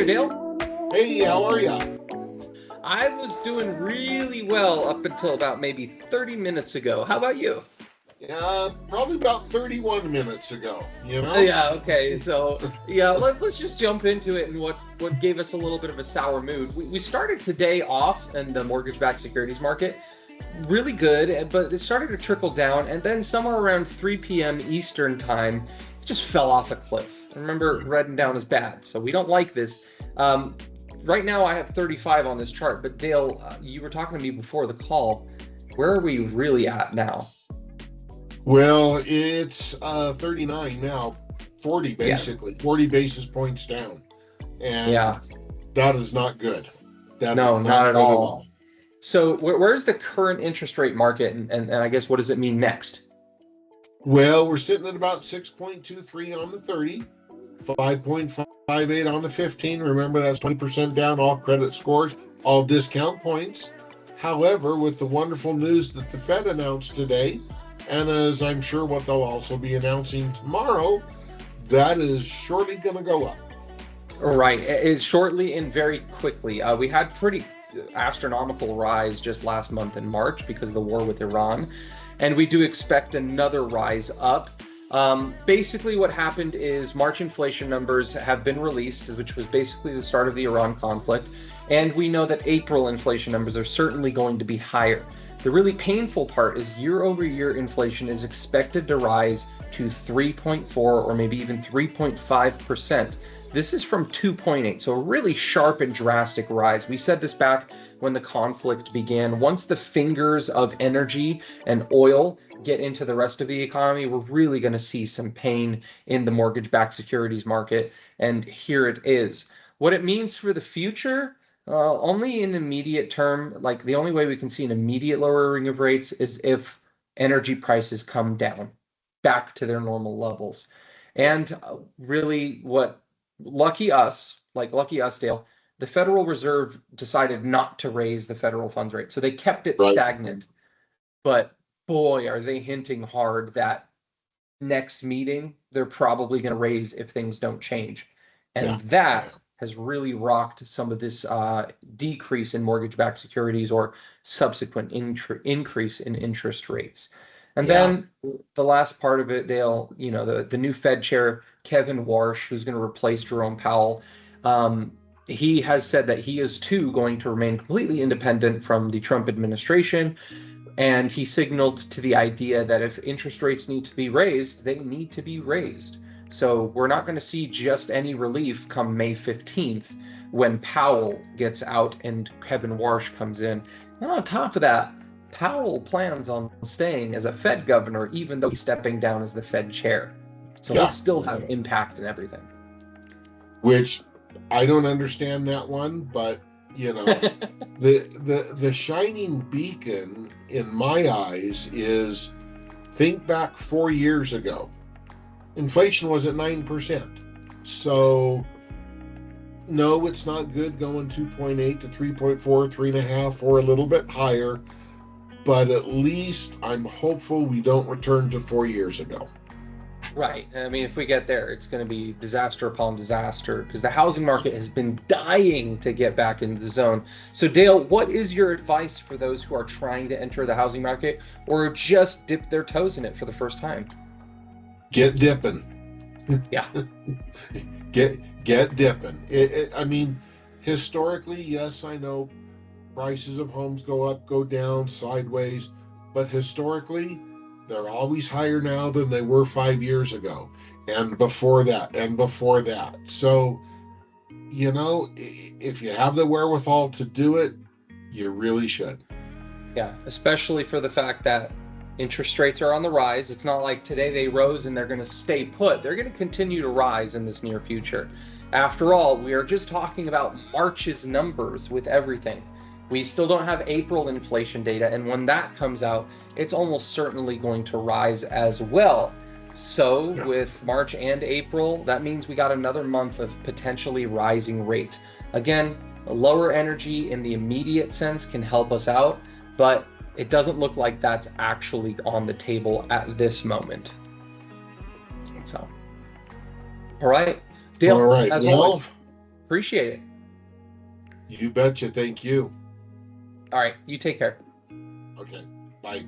there, Dale. Hey, how are ya? I was doing really well up until about maybe 30 minutes ago. How about you? Probably about 31 minutes ago, Yeah, okay. Let's just jump into it and what gave us a little bit of a sour mood. We started today off in the mortgage-backed securities market really good, but it started to trickle down, and then somewhere around 3 p.m. Eastern time, it just fell off a cliff. And remember, red and down is bad, so we don't like this. Right now, I have 35 on this chart, but Dale, you were talking to me before the call. Where are we really at now? Well, it's 39 now, 40 basically, 40 basis points down. And that is not good. No, not at all. So where's the current interest rate market, and I guess what does it mean next? Well, we're sitting at about 6.23 on the 30, 5.58 on the 15. Remember, that's 20% down, all credit scores, all discount points. However, with the wonderful news that the Fed announced today, and as I'm sure what they'll also be announcing tomorrow, that is surely going to go up. Right. It's shortly and very quickly. We had pretty astronomical rise just last month in March because of the war with Iran, and we do expect another rise up. Basically what happened is March inflation numbers have been released, which was basically the start of the Iran conflict, and we know that April inflation numbers are certainly going to be higher. The really painful part is year over year inflation is expected to rise to 3.4 or maybe even 3.5%. This is from 2.8, so a really sharp and drastic rise. We said this back when the conflict began. Once the fingers of energy and oil get into the rest of the economy, we're really going to see some pain in the mortgage-backed securities market, and here it is. What it means for the future? Only in immediate term, like the only way we can see an immediate lowering of rates is if energy prices come down back to their normal levels. And really lucky us, Dale, the Federal Reserve decided not to raise the federal funds rate. So they kept it stagnant. But boy, are they hinting hard that next meeting, they're probably going to raise if things don't change. And that has really rocked some of this decrease in mortgage-backed securities or subsequent increase in interest rates. And then the last part of it, Dale, the new Fed chair, Kevin Warsh, who's going to replace Jerome Powell, he has said that he is too going to remain completely independent from the Trump administration. And he signaled to the idea that if interest rates need to be raised, they need to be raised. So we're not going to see just any relief come May 15th when Powell gets out and Kevin Warsh comes in. And on top of that, Powell plans on staying as a Fed governor, even though he's stepping down as the Fed chair. So he'll still have impact in everything. Which I don't understand that one, but the shining beacon in my eyes is think back 4 years ago. Inflation was at 9%. So no, it's not good going 2.8 to 3.4, 3.5, or a little bit higher. But at least I'm hopeful we don't return to 4 years ago. Right. I mean, if we get there, it's going to be disaster upon disaster because the housing market has been dying to get back into the zone. So, Dale, what is your advice for those who are trying to enter the housing market or just dip their toes in it for the first time? Get dipping. Yeah. Get dipping. I mean, historically, yes, I know prices of homes go up, go down, sideways, but historically, they're always higher now than they were 5 years ago, and before that, and before that. So, if you have the wherewithal to do it, you really should. Yeah, especially for the fact that interest rates are on the rise. It's not like today they rose and they're going to stay put. They're going to continue to rise in this near future. After all, we are just talking about March's numbers with everything. We still don't have April inflation data, and when that comes out, it's almost certainly going to rise as well. So with March and April, that means we got another month of potentially rising rates. Again, lower energy in the immediate sense can help us out, but it doesn't look like that's actually on the table at this moment. So, all right, Dale. All right. As always, Appreciate it. You betcha. Thank you. All right, you take care. Okay. Bye.